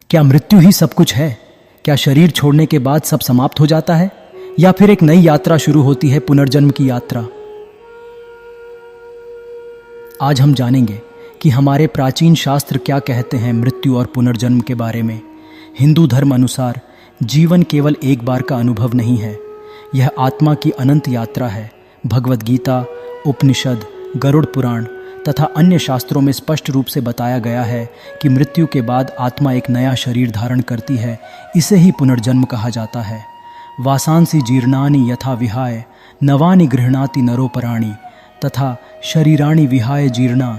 क्या मृत्यु ही सब कुछ है? क्या शरीर छोड़ने के बाद सब समाप्त हो जाता है, या फिर एक नई यात्रा शुरू होती है, पुनर्जन्म की यात्रा? आज हम जानेंगे कि हमारे प्राचीन शास्त्र क्या कहते हैं मृत्यु और पुनर्जन्म के बारे में। हिंदू धर्म अनुसार जीवन केवल एक बार का अनुभव नहीं है, यह आत्मा की अनंत यात्रा है। भगवद गीता, उपनिषद, गरुड़ पुराण तथा अन्य शास्त्रों में स्पष्ट रूप से बताया गया है कि मृत्यु के बाद आत्मा एक नया शरीर धारण करती है। इसे ही पुनर्जन्म कहा जाता है। वासांसी जीर्णानि यथा विहाय नवानि गृह्णाति नरोपराणि तथा शरीराणि विहाय जीर्णा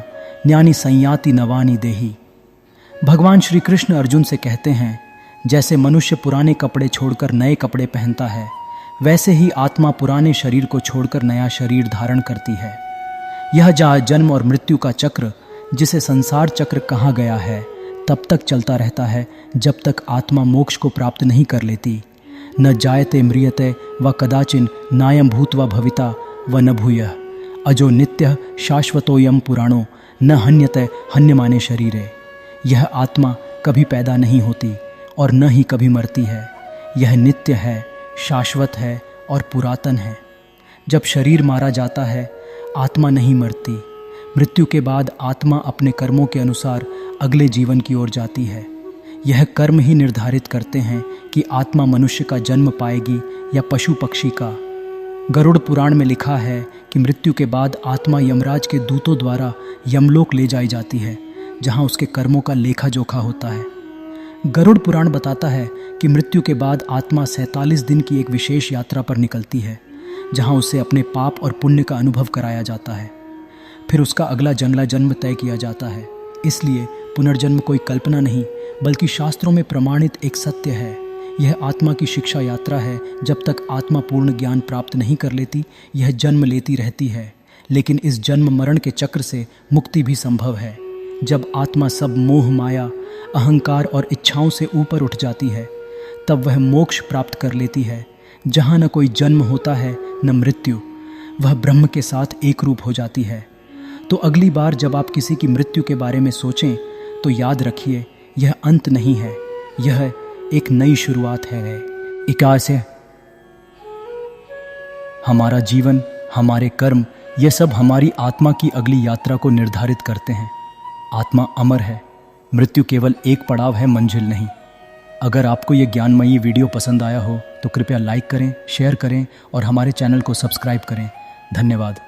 न्यानि संयाति नवानि देहि। भगवान श्री कृष्ण अर्जुन से कहते हैं, जैसे मनुष्य पुराने कपड़े छोड़कर नए कपड़े पहनता है, वैसे ही आत्मा पुराने शरीर को छोड़कर नया शरीर धारण करती है। यह जन्म और मृत्यु का चक्र, जिसे संसार चक्र कहा गया है, तब तक चलता रहता है जब तक आत्मा मोक्ष को प्राप्त नहीं कर लेती। न जायते म्रियते व कदाचिन नायम भूत्वा भविता व न भूयः अजो नित्यः शाश्वतोयम पुराणो न हन्यते हन्यमाने शरीरे। यह आत्मा कभी पैदा नहीं होती और न ही कभी मरती है। यह नित्य है, शाश्वत है और पुरातन है। जब शरीर मारा जाता है, आत्मा नहीं मरती। मृत्यु के बाद आत्मा अपने कर्मों के अनुसार अगले जीवन की ओर जाती है। यह कर्म ही निर्धारित करते हैं कि आत्मा मनुष्य का जन्म पाएगी या पशु पक्षी का। गरुड़ पुराण में लिखा है कि मृत्यु के बाद आत्मा यमराज के दूतों द्वारा यमलोक ले जाई जाती है, जहां उसके कर्मों का लेखा जोखा होता है। गरुड़ पुराण बताता है कि मृत्यु के बाद आत्मा 47 दिन की एक विशेष यात्रा पर निकलती है, जहां उसे अपने पाप और पुण्य का अनुभव कराया जाता है। फिर उसका अगला जन्म तय किया जाता है। इसलिए पुनर्जन्म कोई कल्पना नहीं, बल्कि शास्त्रों में प्रमाणित एक सत्य है। यह आत्मा की शिक्षा यात्रा है। जब तक आत्मा पूर्ण ज्ञान प्राप्त नहीं कर लेती, यह जन्म लेती रहती है। लेकिन इस जन्म मरण के चक्र से मुक्ति भी संभव है। जब आत्मा सब मोह माया, अहंकार और इच्छाओं से ऊपर उठ जाती है, तब वह मोक्ष प्राप्त कर लेती है, जहाँ न कोई जन्म होता है न मृत्यु। वह ब्रह्म के साथ एक रूप हो जाती है। तो अगली बार जब आप किसी की मृत्यु के बारे में सोचें, तो याद रखिए, यह अंत नहीं है, यह एक नई शुरुआत है। इकार से हमारा जीवन, हमारे कर्म, ये सब हमारी आत्मा की अगली यात्रा को निर्धारित करते हैं। आत्मा अमर है, मृत्यु केवल एक पड़ाव है, मंजिल नहीं। अगर आपको ये ज्ञानमयी वीडियो पसंद आया हो तो कृपया लाइक करें, शेयर करें और हमारे चैनल को सब्सक्राइब करें। धन्यवाद।